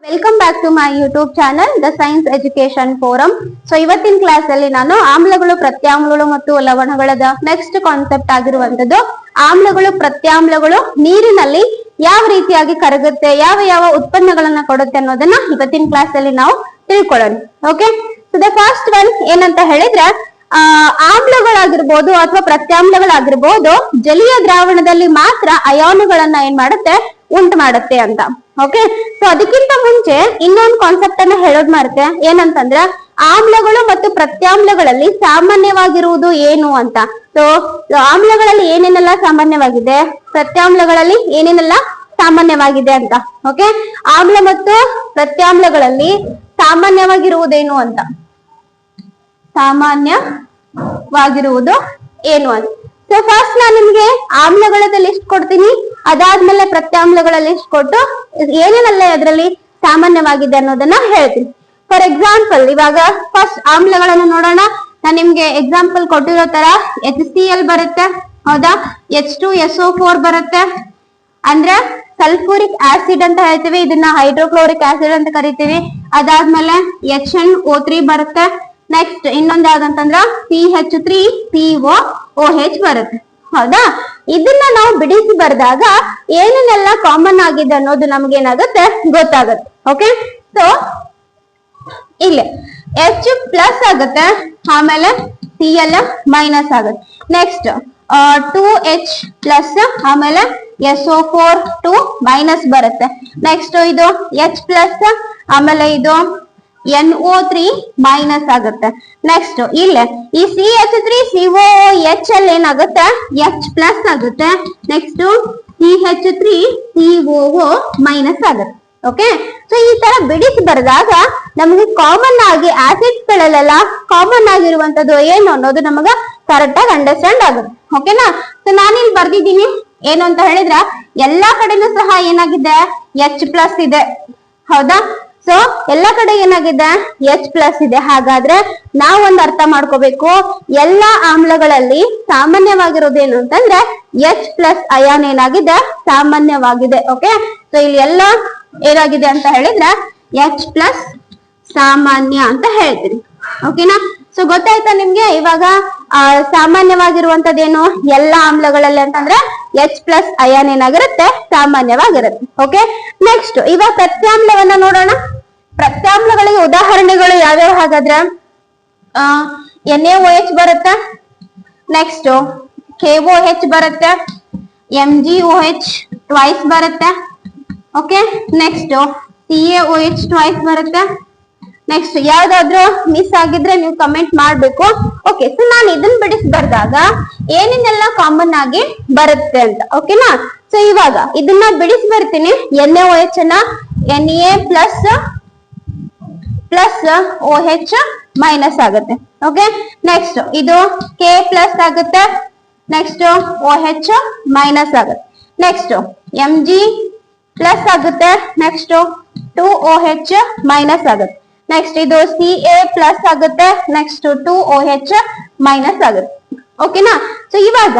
Welcome back to my YouTube channel the science education forum. So ಇವತ್ತಿನ class ಅಲ್ಲಿ ನಾನು ಆಮ್ಲಗಳು, ಪ್ರತ್ಯಾಮ್ಲಗಳು ಮತ್ತು ಲವಣಗಳ ನೆಕ್ಸ್ಟ್ ಕಾನ್ಸೆಪ್ಟ್ ಆಗಿರುವಂತದ್ದು ಆಮ್ಲಗಳು, ಪ್ರತ್ಯಾಮ್ಲಗಳು ನೀರಿನಲ್ಲಿ ಯಾವ ರೀತಿಯಾಗಿ ಕರಗುತ್ತೆ, ಯಾವ ಯಾವ ಉತ್ಪನ್ನಗಳನ್ನ ಕೊಡುತ್ತೆ ಅನ್ನೋದನ್ನ ಇವತ್ತಿನ ಕ್ಲಾಸ್ ಅಲ್ಲಿ ನಾವು ತಿಳ್ಕೊಳ್ಳೋಣ. Okay, so the first one ಏನಂತ ಹೇಳಿದ್ರೆ ಆಮ್ಲಗಳಾಗಿರ್ಬೋದು ಅಥವಾ ಪ್ರತ್ಯಾಮ್ಲಗಳಾಗಿರ್ಬೋದು ಜಲೀಯ ದ್ರಾವಣದಲ್ಲಿ ಮಾತ್ರ ಅಯಾನುಗಳನ್ನ ಏನ್ ಮಾಡುತ್ತೆ, ಉಂಟು ಮಾಡುತ್ತೆ ಅಂತ. ಓಕೆ, ಸೊ ಅದಕ್ಕಿಂತ ಮುಂಚೆ ಇನ್ನೊಂದು ಕಾನ್ಸೆಪ್ಟ್ ಅನ್ನ ಹೇಳೋದ್ ಮಾರುತ್ತೆ. ಏನಂತಂದ್ರೆ ಆಮ್ಲಗಳು ಮತ್ತು ಪ್ರತ್ಯಾಮ್ಲಗಳಲ್ಲಿ ಸಾಮಾನ್ಯವಾಗಿರುವುದು ಏನು ಅಂತ. ಸೊ ಆಮ್ಲಗಳಲ್ಲಿ ಏನೇನೆಲ್ಲ ಸಾಮಾನ್ಯವಾಗಿದೆ, ಪ್ರತ್ಯಾಮ್ಲಗಳಲ್ಲಿ ಏನೇನೆಲ್ಲ ಸಾಮಾನ್ಯವಾಗಿದೆ ಅಂತ. ಓಕೆ, ಆಮ್ಲ ಮತ್ತು ಪ್ರತ್ಯಾಮ್ಲಗಳಲ್ಲಿ ಸಾಮಾನ್ಯವಾಗಿರುವುದೇನು ಅಂತ, ಸಾಮಾನ್ಯವಾಗಿರುವುದು ಏನು ಅಂತ. ಸೊ ಫಸ್ಟ್ ನಾನು ನಿಮ್ಗೆ ಆಮ್ಲಗಳದ ಲಿಸ್ಟ್ ಕೊಡ್ತೀನಿ, ಅದಾದ್ಮೇಲೆ ಪ್ರತ್ಯಾಮ್ಲಗಳ ಲಿಸ್ಟ್ ಕೊಟ್ಟು ಏನೇನೆಲ್ಲ ಅದರಲ್ಲಿ ಸಾಮಾನ್ಯವಾಗಿದೆ ಅನ್ನೋದನ್ನ ಹೇಳ್ತೀನಿ. ಫಾರ್ ಎಕ್ಸಾಂಪಲ್ ಇವಾಗ ಫಸ್ಟ್ ಆಮ್ಲಗಳನ್ನು ನೋಡೋಣ. ನಾನು ನಿಮ್ಗೆ ಎಕ್ಸಾಂಪಲ್ ಕೊಟ್ಟಿರೋ ತರ HCl ಬರುತ್ತೆ, ಹೌದಾ, H2SO4 ಬರುತ್ತೆ, ಅಂದ್ರೆ ಸಲ್ಫೂರಿಕ್ ಆಸಿಡ್ ಅಂತ ಹೇಳ್ತೀವಿ, ಇದನ್ನ ಹೈಡ್ರೋಕ್ಲೋರಿಕ್ ಆಸಿಡ್ ಅಂತ ಕರಿತೀವಿ. ಅದಾದ್ಮೇಲೆ HNO3 ಬರುತ್ತೆ. ನೆಕ್ಸ್ಟ್ ಇನ್ನೊಂದ್ ಯಾವ್ದಂತಂದ್ರ CH3POOH ಬರುತ್ತೆ, ಹೌದಾ. ಇದನ್ನ ನಾವು ಬಿಡಿಸಿ ಬರೆದಾಗ ಏನೇನೆಲ್ಲ ಕಾಮನ್ ಆಗಿದೆ ಅನ್ನೋದು ನಮ್ಗೆ ಏನಾಗುತ್ತೆ ಗೊತ್ತಾಗುತ್ತೆ. ಓಕೆ, ಸೊ ಇಲ್ಲಿ H ಪ್ಲಸ್ ಆಗುತ್ತೆ, ಆಮೇಲೆ Cl ಮೈನಸ್ ಆಗುತ್ತೆ. ನೆಕ್ಸ್ಟ್ 2H ಪ್ಲಸ್, ಆಮೇಲೆ SO4 2 ಮೈನಸ್ ಬರುತ್ತೆ. ನೆಕ್ಸ್ಟ್ ಇದು H ಪ್ಲಸ್, ಆಮೇಲೆ ಇದು NO3 ಮೈನಸ್ ಆಗುತ್ತೆ. ನೆಕ್ಸ್ಟ್ ಇಲ್ಲೇ ಈ CH3COOH ಅಲ್ಲಿ ಏನಾಗುತ್ತೆ, H ಪ್ಲಸ್ ಆಗುತ್ತೆ. ನೆಕ್ಸ್ಟ್ CH3COO ಮೈನಸ್ ಆಗುತ್ತೆ. ಓಕೆ, ಸೊ ಈ ತರ ಬಿಡಿಸಿ ಬರೆದಾಗ ನಮಗೆ ಕಾಮನ್ ಆಗಿ ಆಸಿಡ್ಸ್ ಗಳಲ್ಲೆಲ್ಲ ಕಾಮನ್ ಆಗಿರುವಂತದ್ದು ಏನು ಅನ್ನೋದು ನಮಗ ಕರೆಕ್ಟ್ ಆಗಿ ಅಂಡರ್ಸ್ಟ್ಯಾಂಡ್ ಆಗುತ್ತೆ. ಓಕೆನಾ. ಸೊ ನಾನಿಲ್ಲಿ ಬರ್ದಿದ್ದೀನಿ ಏನು ಅಂತ ಹೇಳಿದ್ರ ಎಲ್ಲಾ ಕಡೆನೂ ಸಹ ಏನಾಗಿದೆ, H ಪ್ಲಸ್ ಇದೆ, ಹೌದಾ. ಸೊ ಎಲ್ಲಾ ಕಡೆ ಏನಾಗಿದೆ, H ಪ್ಲಸ್ ಇದೆ. ಹಾಗಾದ್ರೆ ನಾವೊಂದು ಅರ್ಥ ಮಾಡ್ಕೋಬೇಕು, ಎಲ್ಲಾ ಆಮ್ಲಗಳಲ್ಲಿ ಸಾಮಾನ್ಯವಾಗಿರೋದೇನು ಅಂತಂದ್ರೆ H ಪ್ಲಸ್ ಅಯಾನ್ ಏನಾಗಿದೆ, ಸಾಮಾನ್ಯವಾಗಿದೆ. ಓಕೆ, ಸೊ ಇಲ್ಲಿ ಎಲ್ಲ ಏನಾಗಿದೆ ಅಂತ ಹೇಳಿದ್ರೆ H ಪ್ಲಸ್ ಸಾಮಾನ್ಯ ಅಂತ ಹೇಳ್ತೀರಿ. ಓಕೆನಾ. ಸೊ ಗೊತ್ತಾಯ್ತಾ ನಿಮ್ಗೆ ಇವಾಗ ಸಾಮಾನ್ಯವಾಗಿರುವಂತದ್ದೇನು ಎಲ್ಲಾ ಆಮ್ಲಗಳಲ್ಲಿ ಅಂತಂದ್ರೆ H ಪ್ಲಸ್ ಅಯಾನ್ ಏನಾಗಿರುತ್ತೆ, ಸಾಮಾನ್ಯವಾಗಿರುತ್ತೆ. ಓಕೆ, ನೆಕ್ಸ್ಟ್ ಇವಾಗ ಪ್ರತ್ಯಾಮ್ಲವನ್ನ ನೋಡೋಣ. ಪ್ರತ್ಯಾಮ್ಲಗಳಿಗೆ ಉದಾಹರಣೆಗಳು ಯಾವ್ಯಾವ ಹಾಗಾದ್ರೆ NaOH ಬರುತ್ತೆ, ನೆಕ್ಸ್ಟ್ KOH ಬರುತ್ತೆ, MgOH ಟ್ವೈಸ್ ಬರುತ್ತೆ. ಓಕೆ, ನೆಕ್ಸ್ಟ್ CaOH ಟ್ವೈಸ್ ಬರುತ್ತೆ. ನೆಕ್ಸ್ಟ್ ಯಾವ್ದಾದ್ರು ಮಿಸ್ ಆಗಿದ್ರೆ ನೀವು ಕಮೆಂಟ್ ಮಾಡ್ಬೇಕು. ಓಕೆ, ಸೊ ನಾನು ಇದನ್ನ ಬಿಡಿಸಿ ಬರ್ದಾಗ ಏನೇನೆಲ್ಲ ಕಾಮನ್ ಆಗಿ ಬರುತ್ತೆ ಅಂತ. ಓಕೆನಾ. ಸೊ ಇವಾಗ ಇದನ್ನ ಬಿಡಿಸಿ ಬರ್ತೀನಿ. NaOH ಅನ್ನ Na plus plus OH minus ಆಗುತ್ತೆ. ಓಕೆ, ನೆಕ್ಸ್ಟ್ ಇದು K ಪ್ಲಸ್ ಆಗುತ್ತೆ, ನೆಕ್ಸ್ಟ್ OH ಮೈನಸ್ ಆಗುತ್ತೆ. ನೆಕ್ಸ್ಟ್ Mg ಪ್ಲಸ್ ಆಗುತ್ತೆ, ನೆಕ್ಸ್ಟ್ 2OH ಮೈನಸ್ ಆಗುತ್ತೆ. ನೆಕ್ಸ್ಟ್ ಇದು Ca ಪ್ಲಸ್ ಆಗುತ್ತೆ, ನೆಕ್ಸ್ಟ್ 2OH ಮೈನಸ್ ಆಗುತ್ತೆ. ಓಕೆನಾ. ಸೊ ಇವಾಗ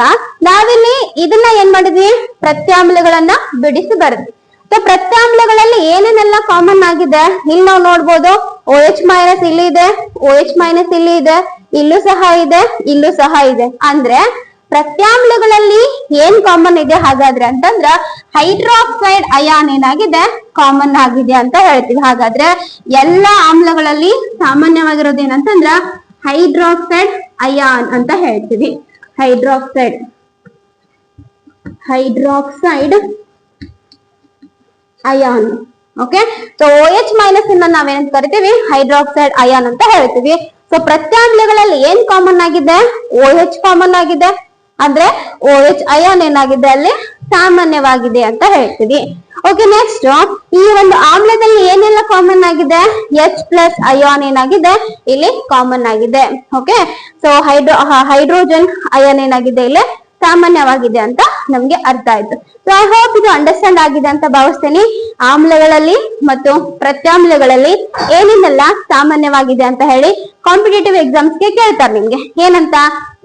ನಾವಿಲ್ಲಿ ಇದನ್ನ ಏನ್ ಮಾಡಿದ್ವಿ, ಪ್ರತ್ಯಾಮ್ಲಗಳನ್ನ ಬಿಡಿಸಿ ಬರೆದ್ವಿ. ಸೊ ಪ್ರತ್ಯಾಮ್ಲಗಳಲ್ಲಿ ಏನೇನೆಲ್ಲ ಕಾಮನ್ ಆಗಿದೆ ಇಲ್ಲಿ ನಾವು ನೋಡ್ಬೋದು. OH ಮೈನಸ್ ಇಲ್ಲಿ ಇದೆ, OH ಮೈನಸ್ ಇಲ್ಲಿ ಇದೆ, ಇಲ್ಲೂ ಸಹ ಇದೆ, ಇಲ್ಲೂ ಸಹ ಇದೆ. ಅಂದ್ರೆ ಪ್ರತ್ಯಾಮ್ಲಗಳಲ್ಲಿ ಏನ್ ಕಾಮನ್ ಇದೆ ಹಾಗಾದ್ರೆ ಅಂತಂದ್ರ ಹೈಡ್ರಾಕ್ಸೈಡ್ ಅಯಾನ್ ಏನಾಗಿದೆ, ಕಾಮನ್ ಆಗಿದೆ ಅಂತ ಹೇಳ್ತೀವಿ. ಹಾಗಾದ್ರೆ ಎಲ್ಲಾ ಆಮ್ಲಗಳಲ್ಲಿ ಸಾಮಾನ್ಯವಾಗಿರೋದು ಏನಂತಂದ್ರ ಹೈಡ್ರಾಕ್ಸೈಡ್ ಅಯಾನ್ ಅಂತ ಹೇಳ್ತೀವಿ. Hydroxide ion. Okay, so OH minus ಅನ್ನ ನಾವೇನಂತ ಕರಿತೀವಿ, ಹೈಡ್ರಾಕ್ಸೈಡ್ ಅಯಾನ್ ಅಂತ ಹೇಳ್ತೀವಿ. ಸೊ ಪ್ರತ್ಯಾಮ್ಲಗಳಲ್ಲಿ ಏನ್ ಕಾಮನ್ ಆಗಿದೆ, OH ಕಾಮನ್ ಆಗಿದೆ, ಅಂದ್ರೆ OH ಅಯಾನ್ ಏನಾಗಿದೆ ಅಲ್ಲಿ ಸಾಮಾನ್ಯವಾಗಿದೆ ಅಂತ ಹೇಳ್ತೀವಿ. ಓಕೆ, ನೆಕ್ಸ್ಟ್ ಈ ಒಂದು ಆಮ್ಲದಲ್ಲಿ ಏನೆಲ್ಲ ಕಾಮನ್ ಆಗಿದೆ, H ಪ್ಲಸ್ ಅಯಾನ್ ಏನಾಗಿದೆ ಇಲ್ಲಿ ಕಾಮನ್ ಆಗಿದೆ. ಓಕೆ, ಸೊ ಹೈಡ್ರೋಜನ್ ಅಯಾನ್ ಏನಾಗಿದೆ ಇಲ್ಲಿ ಸಾಮಾನ್ಯವಾಗಿದೆ ಅಂತ ನಮ್ಗೆ ಅರ್ಥ ಆಯ್ತು. ಸೊ ಐ ಹೋಪ್ ಇದು ಅಂಡರ್ಸ್ಟ್ಯಾಂಡ್ ಆಗಿದೆ ಅಂತ ಭಾವಿಸ್ತೇನೆ. ಆಮ್ಲಗಳಲ್ಲಿ ಮತ್ತು ಪ್ರತ್ಯಾಮ್ಲಗಳಲ್ಲಿ ಏನೇನೆಲ್ಲ ಸಾಮಾನ್ಯವಾಗಿದೆ ಅಂತ ಹೇಳಿ ಕಾಂಪಿಟೇಟಿವ್ ಎಕ್ಸಾಮ್ಸ್ಗೆ ಕೇಳ್ತಾರೆ ನಿಮ್ಗೆ. ಏನಂತ,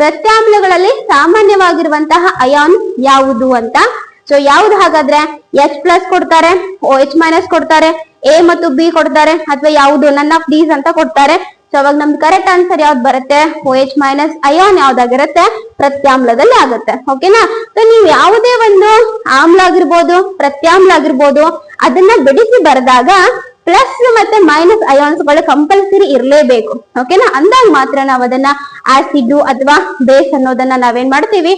ಪ್ರತ್ಯಾಮ್ಲಗಳಲ್ಲಿ ಸಾಮಾನ್ಯವಾಗಿರುವಂತಹ ಅಯಾನ್ ಯಾವುದು ಅಂತ. ಸೊ ಯಾವ್ದು ಹಾಗಾದ್ರೆ H ಪ್ಲಸ್ ಕೊಡ್ತಾರೆ, OH ಮೈನಸ್ ಕೊಡ್ತಾರೆ, ಎ ಮತ್ತು ಬಿ ಕೊಡ್ತಾರೆ ಅಥವಾ ಯಾವುದು ನನ್ ಆಫ್ ದೀಸ್ ಅಂತ ಕೊಡ್ತಾರೆ. ಸೊ ಅವಾಗ ನಮ್ದು ಕರೆಕ್ಟ್ ಆನ್ಸರ್ ಯಾವ್ದು ಬರುತ್ತೆ, OH ಮೈನಸ್ ಅಯಾನ್ ಯಾವ್ದಾಗಿರುತ್ತೆ, ಪ್ರತ್ಯಾಮ್ಲದಲ್ಲಿ ಆಗುತ್ತೆ. ಓಕೆನಾ. ಸೊ ನೀವು ಯಾವುದೇ ಒಂದು ಆಮ್ಲ ಆಗಿರ್ಬೋದು ಪ್ರತ್ಯಾಮ್ಲ ಆಗಿರ್ಬೋದು ಅದನ್ನ ಬಿಡಿಸಿ ಬರೆದಾಗ ಪ್ಲಸ್ ಮತ್ತೆ ಮೈನಸ್ ಅಯಾನ್ಸ್ ಗಳು ಕಂಪಲ್ಸರಿ ಇರಲೇಬೇಕು. ಓಕೆನಾ. ಅಂದಾಗ ಮಾತ್ರ ನಾವು ಅದನ್ನ ಆಸಿಡ್ ಅಥವಾ ಬೇಸ್ ಅನ್ನೋದನ್ನ ನಾವೇನ್ ಮಾಡ್ತೀವಿ,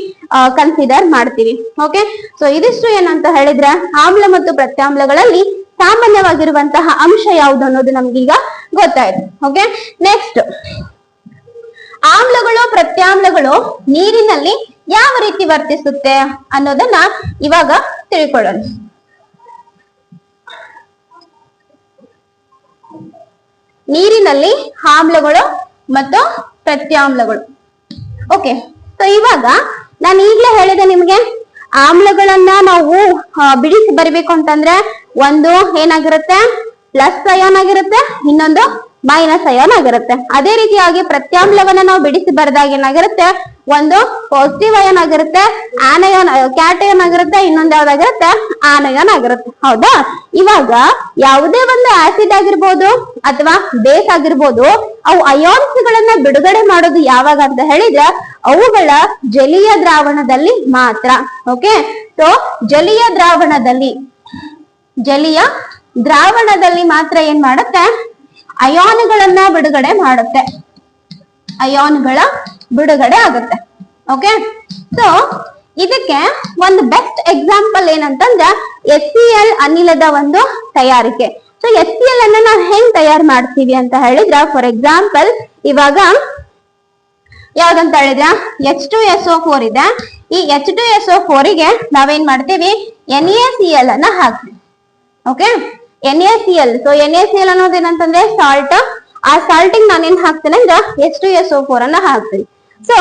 ಕನ್ಸಿಡರ್ ಮಾಡ್ತೀವಿ. ಓಕೆ. ಸೊ ಇದಿಷ್ಟು ಏನಂತ ಹೇಳಿದ್ರೆ ಆಮ್ಲ ಮತ್ತು ಪ್ರತ್ಯಾಮ್ಲಗಳಲ್ಲಿ ಸಾಮಾನ್ಯವಾಗಿರುವಂತಹ ಅಂಶ ಯಾವುದು ಅನ್ನೋದು ನಮ್ಗೀಗ ಗೊತ್ತಾಯ್ತು. ಓಕೆ. ನೆಕ್ಸ್ಟ್, ಆಮ್ಲಗಳು ಪ್ರತ್ಯಾಮ್ಲಗಳು ನೀರಿನಲ್ಲಿ ಯಾವ ರೀತಿ ವರ್ತಿಸುತ್ತೆ ಅನ್ನೋದನ್ನ ಇವಾಗ ತಿಳ್ಕೊಳ್ಳೋಣ. ನೀರಿನಲ್ಲಿ ಆಮ್ಲಗಳು ಮತ್ತು ಪ್ರತ್ಯಾಮ್ಲಗಳು. ಓಕೆ. ಸೊ ಇವಾಗ ನಾನು ಈಗಲೇ ಹೇಳಿದೆ ನಿಮ್ಗೆ, ಆಮ್ಲಗಳನ್ನ ನಾವು ಬಿಡಿಸಿ ಬರಿಬೇಕು ಅಂತಂದ್ರೆ ಒಂದು ಏನಾಗಿರುತ್ತೆ, ಪ್ಲಸ್ ಅಯಾನ್ ಆಗಿರುತ್ತೆ, ಇನ್ನೊಂದು ಮೈನಸ್ ಅಯಾನ್ ಆಗಿರುತ್ತೆ. ಅದೇ ರೀತಿಯಾಗಿ ಪ್ರತ್ಯಾಮ್ಲವನ್ನ ನಾವು ಬಿಡಿಸಿ ಬರೆದಾಗ ಏನಾಗಿರುತ್ತೆ, ಒಂದು ಪಾಸಿಟಿವ್ ಅಯಾನ್ ಆಗಿರುತ್ತೆ, ಆನಯಾನ್ ಕ್ಯಾಟಯಾನ್ ಆಗಿರುತ್ತೆ, ಇನ್ನೊಂದು ಯಾವ್ದಾಗಿರುತ್ತೆ, ಆನಯಾನ್ ಆಗಿರುತ್ತೆ. ಹೌದಾ. ಇವಾಗ ಯಾವುದೇ ಒಂದು ಆಸಿಡ್ ಆಗಿರ್ಬೋದು ಅಥವಾ ಬೇಸ್ ಆಗಿರ್ಬೋದು ಅವು ಅಯಾನ್ಸ್ ಗಳನ್ನ ಬಿಡುಗಡೆ ಮಾಡೋದು ಯಾವಾಗ ಅಂತ ಹೇಳಿದ್ರೆ ಅವುಗಳ ಜಲೀಯ ದ್ರಾವಣದಲ್ಲಿ ಮಾತ್ರ. ಓಕೆ. ಸೊ ಜಲೀಯ ದ್ರಾವಣದಲ್ಲಿ ಮಾತ್ರ ಏನ್ ಮಾಡುತ್ತೆ, ಅಯಾನ್ಗಳನ್ನ ಬಿಡುಗಡೆ ಮಾಡುತ್ತೆ, ಅಯಾನ್ಗಳ ಬಿಡುಗಡೆ ಆಗುತ್ತೆ. ಓಕೆ. ಸೊ ಇದಕ್ಕೆ ಒಂದು ಬೆಸ್ಟ್ ಎಕ್ಸಾಂಪಲ್ ಏನಂತಂದ್ರೆ HCl ಅನಿಲದ ಒಂದು ತಯಾರಿಕೆ. ಸೊ HCl ಅನ್ನ ನಾವು ಹೆಂಗ್ ತಯಾರು ಮಾಡ್ತೀವಿ ಅಂತ ಹೇಳಿದ್ರ, ಫಾರ್ ಎಕ್ಸಾಂಪಲ್ ಇವಾಗ ಯಾವ್ದಂತ ಹೇಳಿದ್ರ H2SO4 ಇದೆ. ಈ H2SO4 ಗೆ ನಾವೇನ್ ಮಾಡ್ತೀವಿ, NaCl ಅನ್ನ ಹಾಕ್ತೀವಿ. ಓಕೆ. NaCl. ಸೊ NaCl ಅನ್ನೋದು ಏನಂತಂದ್ರೆ ಸಾಲ್ಟ್. ಆ ಸಾಲ್ಟಿಂಗ್ ನಾನೇನ್ ಹಾಕ್ತೇನೆ ಅಂದ್ರೆ H2SO4 ಅನ್ನ ಹಾಕ್ತೀನಿ. ಸೊ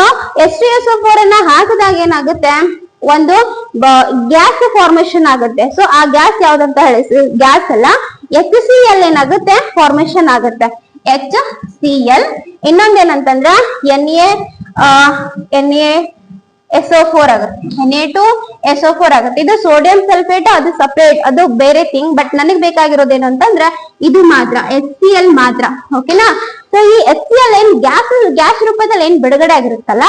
H2SO4 ಅನ್ನ ಹಾಕಿದಾಗ ಏನಾಗುತ್ತೆ, ಒಂದು ಗ್ಯಾಸ್ ಫಾರ್ಮೇಶನ್ ಆಗುತ್ತೆ. ಸೊ ಆ ಗ್ಯಾಸ್ ಯಾವ್ದಂತ ಹೇಳಿ, ಗ್ಯಾಸ್ ಅಲ್ಲ, HCl ಏನಾಗುತ್ತೆ, ಫಾರ್ಮೇಶನ್ ಆಗುತ್ತೆ, HCl. ಇನ್ನೊಂದೇನಂತಂದ್ರ NaSO4 ಆಗುತ್ತೆ, Na2SO4 ಆಗುತ್ತೆ. ಇದು ಸೋಡಿಯಂ ಸಲ್ಫೇಟ್, ಅದು ಸಪರೇಟ್, ಅದು ಬೇರೆ ಥಿಂಗ್. ಬಟ್ ನನಗ್ ಬೇಕಾಗಿರೋದೇನು ಅಂತಂದ್ರೆ ಇದು ಮಾತ್ರ, HCl ಮಾತ್ರ. ಓಕೆನಾ. ಸೊ ಈ HCl ಏನ್ ಗ್ಯಾಸ್ ರೂಪದಲ್ಲಿ ಏನ್ ಬಿಡುಗಡೆ ಆಗಿರುತ್ತಲ್ಲ,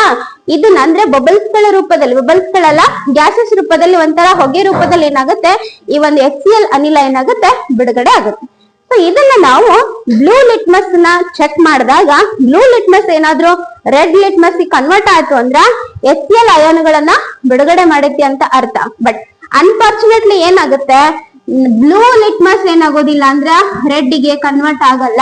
ಇದನ್ನ ಅಂದ್ರೆ ಬಬಲ್ಸ್ ಗಳ ರೂಪದಲ್ಲಿ, ಬಬಲ್ಸ್ ಗಳಲ್ಲ ಗ್ಯಾಸಸ್ ರೂಪದಲ್ಲಿ, ಒಂಥರ ಹೊಗೆ ರೂಪದಲ್ಲಿ ಏನಾಗುತ್ತೆ, ಈ ಒಂದು HCl ಅನಿಲ ಏನಾಗುತ್ತೆ, ಬಿಡುಗಡೆ ಆಗುತ್ತೆ. ಸೊ ಇದನ್ನ ನಾವು ಬ್ಲೂ ಲಿಟ್ಮಸ್ ನ ಚೆಕ್ ಮಾಡಿದಾಗ, ಬ್ಲೂ ಲಿಟ್ಮಸ್ ಏನಾದ್ರೂ ರೆಡ್ ಲಿಟ್ಮಸ್ ಕನ್ವರ್ಟ್ ಆಯ್ತು ಅಂದ್ರ HCl ಅಯಾನ್ಗಳನ್ನ ಬಿಡುಗಡೆ ಮಾಡೈತಿ ಅಂತ ಅರ್ಥ. ಬಟ್ ಅನ್ಫಾರ್ಚುನೇಟ್ಲಿ ಏನಾಗುತ್ತೆ, ಬ್ಲೂ ಲಿಟ್ಮಸ್ ಏನಾಗೋದಿಲ್ಲ ಅಂದ್ರ ರೆಡ್ ಗೆ ಕನ್ವರ್ಟ್ ಆಗಲ್ಲ.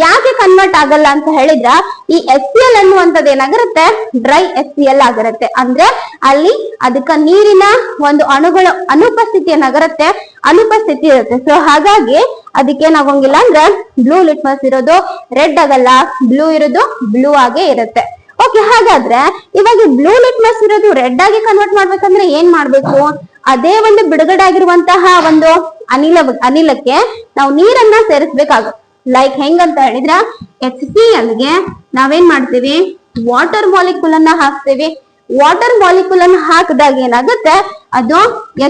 ಯಾಕೆ ಕನ್ವರ್ಟ್ ಆಗಲ್ಲ ಅಂತ ಹೇಳಿದ್ರ, ಈ HCl ಅನ್ನುವಂಥದ್ದು ಏನಾಗಿರುತ್ತೆ, ಡ್ರೈ HCl ಆಗಿರುತ್ತೆ. ಅಂದ್ರೆ ಅಲ್ಲಿ ಅದಕ್ಕ ನೀರಿನ ಒಂದು ಅಣುಗಳ ಅನುಪಸ್ಥಿತಿ ಏನಾಗಿರುತ್ತೆ, ಅನುಪಸ್ಥಿತಿ ಇರುತ್ತೆ. ಸೊ ಹಾಗಾಗಿ ಅದಕ್ಕೆ ಏನಾಗೋಂಗಿಲ್ಲ ಅಂದ್ರೆ ಬ್ಲೂ ಲಿಟ್ಮಸ್ ಇರೋದು ರೆಡ್ ಆಗಲ್ಲ, ಬ್ಲೂ ಇರೋದು ಬ್ಲೂ ಆಗೇ ಇರುತ್ತೆ. ಓಕೆ. ಹಾಗಾದ್ರೆ ಇವಾಗ ಬ್ಲೂ ಲಿಟ್ಮಸ್ ಇರೋದು ರೆಡ್ ಆಗಿ ಕನ್ವರ್ಟ್ ಮಾಡ್ಬೇಕಂದ್ರೆ ಏನ್ ಮಾಡ್ಬೇಕು, ಅದೇ ಒಂದು ಬಿಡುಗಡೆ ಆಗಿರುವಂತಹ ಒಂದು ಅನಿಲಕ್ಕೆ ನಾವು ನೀರನ್ನ ಸೇರಿಸ್ಬೇಕಾಗುತ್ತೆ. ಲೈಕ್ ಹೆಂಗಂತ ಹೇಳಿದ್ರ HCl ಗೆ ನಾವೇನ್ ಮಾಡ್ತೀವಿ, ವಾಟರ್ ಮಾಲಿಕ್ಯೂಲ್ ಅನ್ನ ಹಾಕ್ತೀವಿ. ವಾಟರ್ ಮಾಲಿಕ್ಯೂಲ್ ಅನ್ನು ಹಾಕಿದಾಗ ಏನಾಗುತ್ತೆ, ಅದು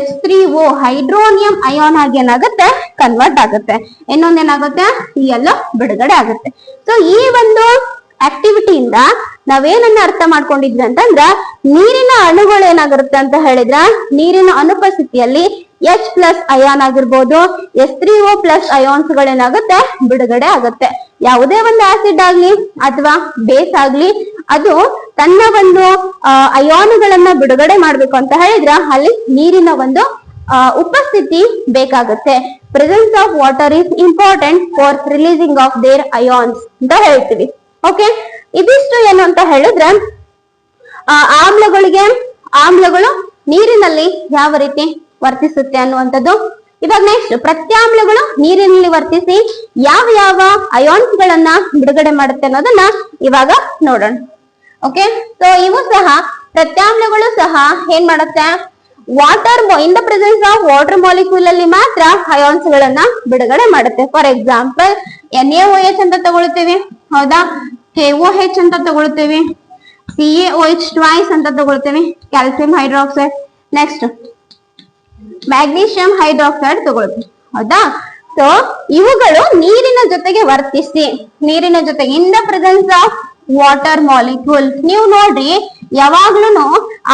H3O ಹೈಡ್ರೋನಿಯಂ ಅಯಾನ್ ಆಗಿ ಏನಾಗುತ್ತೆ, ಕನ್ವರ್ಟ್ ಆಗುತ್ತೆ. ಇನ್ನೊಂದೇನಾಗುತ್ತೆ, Cl ಬಿಡುಗಡೆ ಆಗುತ್ತೆ. ಸೊ ಈ ಒಂದು ಆಕ್ಟಿವಿಟಿಯಿಂದ ನಾವೇನನ್ನ ಅರ್ಥ ಮಾಡ್ಕೊಂಡಿದ್ವಿ ಅಂತಂದ್ರ, ನೀರಿನ ಅಣುಗಳು ಏನಾಗಿರುತ್ತೆ ಅಂತ ಹೇಳಿದ್ರ, ನೀರಿನ ಅನುಪಸ್ಥಿತಿಯಲ್ಲಿ H+ ಅಯಾನ್ ಆಗಿರ್ಬೋದು, H3O+ ಅಯಾನ್ಸ್ ಗಳೇನಾಗುತ್ತೆ, ಬಿಡುಗಡೆ ಆಗುತ್ತೆ. ಯಾವುದೇ ಒಂದು ಆಸಿಡ್ ಆಗ್ಲಿ ಅಥವಾ ಬೇಸ್ ಆಗ್ಲಿ ಅದು ತನ್ನ ಒಂದು ಅಯಾನುಗಳನ್ನ ಬಿಡುಗಡೆ ಮಾಡ್ಬೇಕು ಅಂತ ಹೇಳಿದ್ರ ಅಲ್ಲಿ ನೀರಿನ ಒಂದು ಉಪಸ್ಥಿತಿ ಬೇಕಾಗುತ್ತೆ. Presence of water is important for releasing of their ions ಅಂತ ಹೇಳ್ತೀವಿ. ಓಕೆ. ಇದಿಷ್ಟು ಏನು ಅಂತ ಹೇಳಿದ್ರೆ ಆಮ್ಲಗಳು ನೀರಿನಲ್ಲಿ ಯಾವ ರೀತಿ ವರ್ತಿಸುತ್ತೆ ಅನ್ನುವಂಥದ್ದು. ಇವಾಗ ನೆಕ್ಸ್ಟ್, ಪ್ರತ್ಯಾಮ್ಲಗಳು ನೀರಿನಲ್ಲಿ ವರ್ತಿಸಿ ಯಾವ ಯಾವ ಅಯಾನ್ಸ್ ಗಳನ್ನ ಬಿಡುಗಡೆ ಮಾಡುತ್ತೆ ಅನ್ನೋದನ್ನ ಇವಾಗ ನೋಡೋಣ. ಓಕೆ. ಸೊ ಇವು ಸಹ ಪ್ರತ್ಯಾಮ್ಲಗಳು ಸಹ ಏನ್ ಮಾಡುತ್ತೆ, water in the presence of water molecule ಅಲ್ಲಿ ಮಾತ್ರ ಅಯಾನ್ಸ್ ಗಳನ್ನ ಬಿಡುಗಡೆ ಮಾಡುತ್ತೆ. ಫಾರ್ ಎಕ್ಸಾಂಪಲ್ NaOH ಅಂತ ತಗೊಳ್ತೀವಿ, ಹೌದಾ, KOH ಅಂತ ತಗೊಳ್ತೀವಿ, CaOH ಟ್ವೈಸ್ ಅಂತ ತಗೊಳ್ತೀವಿ, calcium hydroxide, next magnesium hydroxide ತಗೊಳ್ತೀವಿ, ಹೌದಾ. ಸೊ ಇವುಗಳು ನೀರಿನ ಜೊತೆಗೆ ವರ್ತಿಸಿ, ನೀರಿನ ಜೊತೆಗೆ in the presence of water molecule. ನೀವು ನೋಡ್ರಿ ಯಾವಾಗ್ಲೂ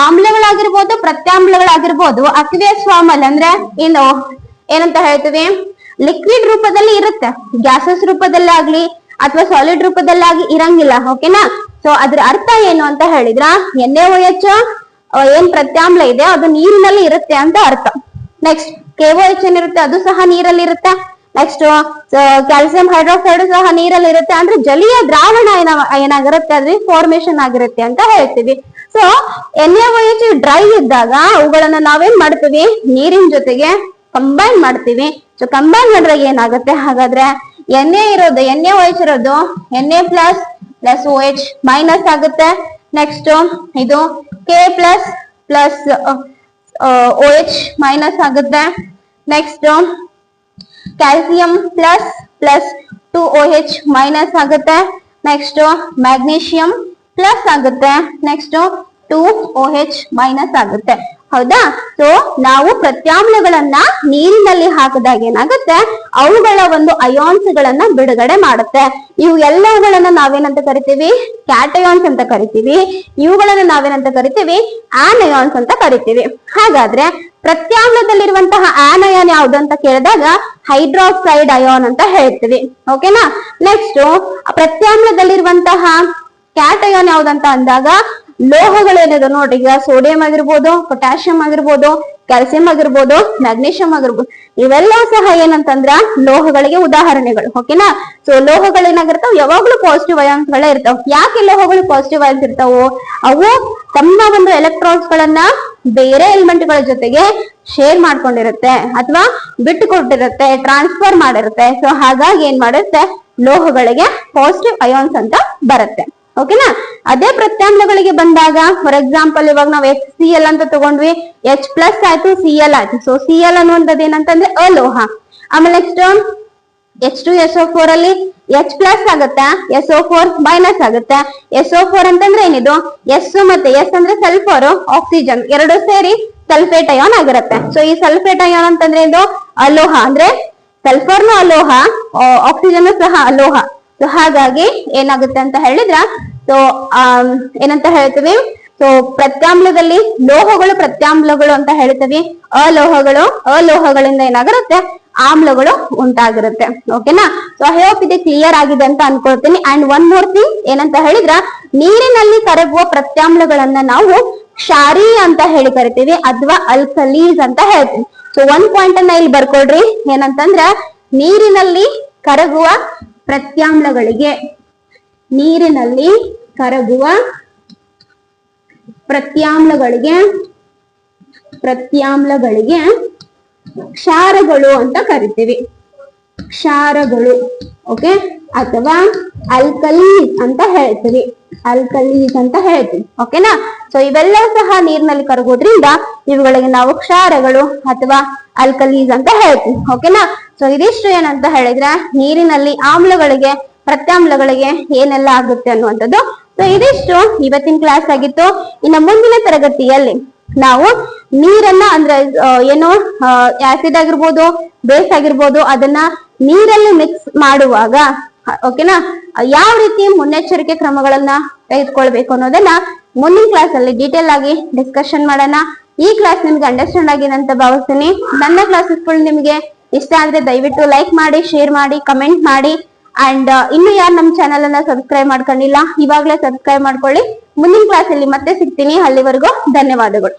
ಆಮ್ಲಗಳಾಗಿರ್ಬೋದು ಪ್ರತ್ಯಾಮ್ಲಗಳಾಗಿರ್ಬೋದು ಅಕ್ವಿಯಸ್ ಫಾರ್ಮ್ ಅಲ್ಲಿ ಅಂದ್ರೆ ಏನು ಏನಂತ ಹೇಳ್ತೀವಿ, ಲಿಕ್ವಿಡ್ ರೂಪದಲ್ಲಿ ಇರುತ್ತೆ, ಗ್ಯಾಸಸ್ ರೂಪದಲ್ಲಿ ಆಗ್ಲಿ ಅಥವಾ ಸಾಲಿಡ್ ರೂಪದಲ್ಲಾಗಿ ಇರಂಗಿಲ್ಲ. ಓಕೆನಾ? ಸೊ ಅದ್ರ ಅರ್ಥ ಏನು ಅಂತ ಹೇಳಿದ್ರ NaOH ಏನ್ ಪ್ರತ್ಯಾಮ್ಲ ಇದೆ ಅದು ನೀರಿನಲ್ಲಿ ಇರುತ್ತೆ ಅಂತ ಅರ್ಥ. ನೆಕ್ಸ್ಟ್ KOH ಏನಿರುತ್ತೆ ಅದು ಸಹ ನೀರಲ್ಲಿ ಇರುತ್ತೆ. ನೆಕ್ಸ್ಟ್ ಕ್ಯಾಲ್ಸಿಯಂ ಹೈಡ್ರಾಕ್ಸೈಡ್ ಸಹ ನೀರಲ್ಲಿ ಇರುತ್ತೆ. ಅಂದ್ರೆ ಜಲೀಯ ದ್ರಾವಣ ಏನಾಗಿರುತ್ತೆ ಅದ್ರಲ್ಲಿ ಫಾರ್ಮೇಶನ್ ಆಗಿರುತ್ತೆ ಅಂತ ಹೇಳ್ತೀವಿ. ಸೊ NaOH ಡ್ರೈ ಇದ್ದಾಗ ಅವುಗಳನ್ನ ನಾವೇನ್ ಮಾಡ್ತೀವಿ, ನೀರಿನ ಜೊತೆಗೆ ಕಂಬೈನ್ ಮಾಡ್ತೀವಿ. ಸೊ ಕಂಬೈನ್ ಮಾಡಿದಾಗ ಏನಾಗುತ್ತೆ, ಹಾಗಾದ್ರೆ NaOH ಇರೋದು Na ಪ್ಲಸ್ OH ಮೈನಸ್ ಆಗುತ್ತೆ. ನೆಕ್ಸ್ಟ್ ಇದು K ಪ್ಲಸ್ OH ಮೈನಸ್ ಆಗುತ್ತೆ. Next calcium plus 2OH minus ಆಗುತ್ತೆ. ನೆಕ್ಸ್ಟ್ ಮ್ಯಾಗ್ನೀಷಿಯಂ ಪ್ಲಸ್ ಆಗುತ್ತೆ. ನೆಕ್ಸ್ಟ್ 2OH ಮೈನಸ್ ಆಗುತ್ತೆ. ಹೌದಾ? ಸೊ ನಾವು ಪ್ರತ್ಯಾಮ್ಲಗಳನ್ನ ನೀರಿನಲ್ಲಿ ಹಾಕಿದಾಗ ಏನಾಗುತ್ತೆ, ಅವುಗಳ ಒಂದು ಅಯಾನ್ಸ್ ಗಳನ್ನ ಬಿಡುಗಡೆ ಮಾಡುತ್ತೆ. ಇವು ಎಲ್ಲವುಗಳನ್ನ ನಾವೇನಂತ ಕರಿತೀವಿ, ಕ್ಯಾಟಯಾನ್ಸ್ ಅಂತ ಕರಿತೀವಿ. ಇವುಗಳನ್ನ ನಾವೇನಂತ ಕರಿತೀವಿ, ಆನಯಾನ್ಸ್ ಅಂತ ಕರಿತೀವಿ. ಹಾಗಾದ್ರೆ ಪ್ರತ್ಯಾಮ್ಲದಲ್ಲಿರುವಂತಹ ಆನಯಾನ್ ಯಾವ್ದು ಅಂತ ಕೇಳಿದಾಗ ಹೈಡ್ರಾಕ್ಸೈಡ್ ಅಯಾನ್ ಅಂತ ಹೇಳ್ತೀವಿ. ಓಕೆನಾ? ನೆಕ್ಸ್ಟ್ ಪ್ರತ್ಯಾಮ್ಲದಲ್ಲಿರುವಂತಹ ಕ್ಯಾಟಯಾನ್ ಯಾವ್ದಂತ ಅಂದಾಗ ಲೋಹಗಳೇನಿದೆ ನೋಡ್ರಿ, ಈಗ ಸೋಡಿಯಂ ಆಗಿರ್ಬೋದು, ಪೊಟ್ಯಾಷಿಯಂ ಆಗಿರ್ಬೋದು, ಕ್ಯಾಲ್ಸಿಯಂ ಆಗಿರ್ಬೋದು, ಮ್ಯಾಗ್ನೀಷಿಯಂ ಆಗಿರ್ಬೋದು, ಇವೆಲ್ಲವೂ ಸಹ ಏನಂತಂದ್ರ ಲೋಹಗಳಿಗೆ ಉದಾಹರಣೆಗಳು. ಓಕೆನಾ? ಸೊ ಲೋಹಗಳೇನಾಗಿರ್ತಾವ, ಯಾವಾಗ್ಲೂ ಪಾಸಿಟಿವ್ ಅಯಾನ್ಸ್ ಗಳೇ ಇರ್ತಾವ. ಯಾಕೆ ಲೋಹಗಳು ಪಾಸಿಟಿವ್ ಅಯಾನ್ಸ್ ಇರ್ತಾವು? ಅವು ತಮ್ಮ ಒಂದು ಎಲೆಕ್ಟ್ರಾನ್ಸ್ ಗಳನ್ನ ಬೇರೆ ಎಲಿಮೆಂಟ್ ಗಳ ಜೊತೆಗೆ ಶೇರ್ ಮಾಡ್ಕೊಂಡಿರುತ್ತೆ ಅಥವಾ ಬಿಟ್ಟು ಕೊಟ್ಟಿರುತ್ತೆ, ಟ್ರಾನ್ಸ್ಫರ್ ಮಾಡಿರುತ್ತೆ. ಸೊ ಹಾಗಾಗಿ ಏನ್ ಮಾಡಿರುತ್ತೆ, ಲೋಹಗಳಿಗೆ ಪಾಸಿಟಿವ್ ಅಯಾನ್ಸ್ ಅಂತ ಬರುತ್ತೆ. ಓಕೆನಾ? ಅದೇ ಪ್ರತ್ಯಾಮ್ಲಗಳಿಗೆ ಬಂದಾಗ ಫಾರ್ ಎಕ್ಸಾಂಪಲ್ ಇವಾಗ ನಾವು HCl ಅಂತ ತಗೊಂಡ್ವಿ, H ಪ್ಲಸ್ ಆಯ್ತು, Cl ಆಯ್ತು. ಸೊ Cl ಅನ್ನುವಂಥದ್ದು ಏನಂತಂದ್ರೆ ಅಲೋಹ. ಆಮೇಲೆ ನೆಕ್ಸ್ಟ್ H2SO4 ಅಲ್ಲಿ H ಪ್ಲಸ್ ಆಗುತ್ತೆ, SO4 ಮೈನಸ್ ಆಗುತ್ತೆ. SO4 ಅಂತಂದ್ರೆ ಏನಿದು, S ಮತ್ತೆ S ಅಂದ್ರೆ ಸಲ್ಫರ್, ಆಕ್ಸಿಜನ್ ಎರಡು ಸೇರಿ ಸಲ್ಫೇಟ್ ಅಯಾನ್ ಆಗಿರುತ್ತೆ. ಸೊ ಈ ಸಲ್ಫೇಟ್ ಅಯಾನ್ ಅಂತಂದ್ರೆ ಇದು ಅಲೋಹ, ಅಂದ್ರೆ ಸಲ್ಫರ್ನು ಅಲೋಹ, ಆಕ್ಸಿಜನ್ ಸಹ ಅಲೋಹ. ಸೊ ಹಾಗಾಗಿ ಏನಾಗುತ್ತೆ ಅಂತ ಹೇಳಿದ್ರ, ಸೊ ಏನಂತ ಹೇಳ್ತೀವಿ, ಸೊ ಪ್ರತ್ಯಾಮ್ಲದಲ್ಲಿ ಲೋಹಗಳು ಪ್ರತ್ಯಾಮ್ಲಗಳು ಅಂತ ಹೇಳ್ತೀವಿ, ಅಲೋಹಗಳಿಂದ ಏನಾಗಿರುತ್ತೆ, ಆಮ್ಲಗಳು ಉಂಟಾಗಿರುತ್ತೆ. ಓಕೆನಾ? ಸೊ ಐ ಹೋಪ್ ಇದು ಕ್ಲಿಯರ್ ಆಗಿದೆ ಅಂತ ಅನ್ಕೊಳ್ತೀನಿ. ಅಂಡ್ ಒನ್ ಮೋರ್ ಥಿಂಗ್ ಏನಂತ ಹೇಳಿದ್ರ, ನೀರಿನಲ್ಲಿ ಕರಗುವ ಪ್ರತ್ಯಾಮ್ಲಗಳನ್ನ ನಾವು ಕ್ಷಾರೀಯ ಅಂತ ಹೇಳಿ ಕರಿತೀವಿ ಅಥವಾ ಅಲ್ಕಲೀಸ್ ಅಂತ ಹೇಳ್ತೀವಿ. ಸೊ ಒಂದ್ ಪಾಯಿಂಟ್ ಅನ್ನ ಇಲ್ಲಿ ಬರ್ಕೊಳ್ರಿ, ಏನಂತಂದ್ರ ನೀರಿನಲ್ಲಿ ಕರಗುವ ಪ್ರತ್ಯಾಮ್ಲಗಳಿಗೆ ಪ್ರತ್ಯಾಮ್ಲಗಳಿಗೆ ಕ್ಷಾರಗಳು ಅಂತ ಕರಿತೀವಿ. ಕ್ಷಾರಗಳು, ಓಕೆ, ಅಥವಾ ಆಲ್ಕಲೀಸ್ ಅಂತ ಹೇಳ್ತೀವಿ. ಓಕೆನಾ? ಸೊ ಇವೆಲ್ಲ ಸಹ ನೀರಿನಲ್ಲಿ ಕರಗೋದ್ರಿಂದ ಇವುಗಳಿಗೆ ನಾವು ಕ್ಷಾರಗಳು ಅಥವಾ ಆಲ್ಕಲೀಸ್ ಅಂತ ಹೇಳ್ತೀವಿ. ಓಕೆನಾ? ಸೊ ಇದಿಷ್ಟು ಏನಂತ ಹೇಳಿದ್ರೆ ನೀರಿನಲ್ಲಿ ಆಮ್ಲಗಳಿಗೆ ಪ್ರತ್ಯಾಮ್ಲಗಳಿಗೆ ಏನೆಲ್ಲ ಆಗುತ್ತೆ ಅನ್ನುವಂಥದ್ದು. ಸೊ ಇದಿಷ್ಟು ಇವತ್ತಿನ ಕ್ಲಾಸ್ ಆಗಿತ್ತು. ಇನ್ನು ಮುಂದಿನ ತರಗತಿಯಲ್ಲಿ ನಾವು ನೀರನ್ನ ಅಂದ್ರೆ ಏನು ಆಸಿಡ್ ಆಗಿರ್ಬೋದು, ಬೇಸ್ ಆಗಿರ್ಬೋದು, ಅದನ್ನ ನೀರಲ್ಲಿ ಮಿಕ್ಸ್ ಮಾಡುವಾಗ ಓಕೆನಾ ಯಾವ ರೀತಿ ಮುನ್ನೆಚ್ಚರಿಕೆ ಕ್ರಮಗಳನ್ನ ತೆಗೆದುಕೊಳ್ಬೇಕು ಅನ್ನೋದನ್ನ ಮುಂದಿನ ಕ್ಲಾಸ್ ಅಲ್ಲಿ ಡೀಟೇಲ್ ಆಗಿ ಡಿಸ್ಕಷನ್ ಮಾಡೋಣ. ಈ ಕ್ಲಾಸ್ ನಿಮ್ಗೆ ಅಂಡರ್ಸ್ಟ್ಯಾಂಡ್ ಆಗಿದೆ ಅಂತ ಭಾವಿಸ್ತೀನಿ. ನನ್ನ ಕ್ಲಾಸಸ್ಗಳು ನಿಮ್ಗೆ ಇಷ್ಟ ಆದ್ರೆ ದಯವಿಟ್ಟು ಲೈಕ್ ಮಾಡಿ, ಶೇರ್ ಮಾಡಿ, ಕಮೆಂಟ್ ಮಾಡಿ. ಅಂಡ್ ಇನ್ನು ಯಾರು ನಮ್ಮ ಚಾನೆಲ್ ಅನ್ನ ಸಬ್ಸ್ಕ್ರೈಬ್ ಮಾಡ್ಕೊಂಡಿಲ್ಲ, ಇವಾಗಲೇ ಸಬ್ಸ್ಕ್ರೈಬ್ ಮಾಡ್ಕೊಳ್ಳಿ. ಮುಂದಿನ ಕ್ಲಾಸ್ ಅಲ್ಲಿ ಮತ್ತೆ ಸಿಗ್ತೀನಿ. ಅಲ್ಲಿವರೆಗೂ ಧನ್ಯವಾದಗಳು.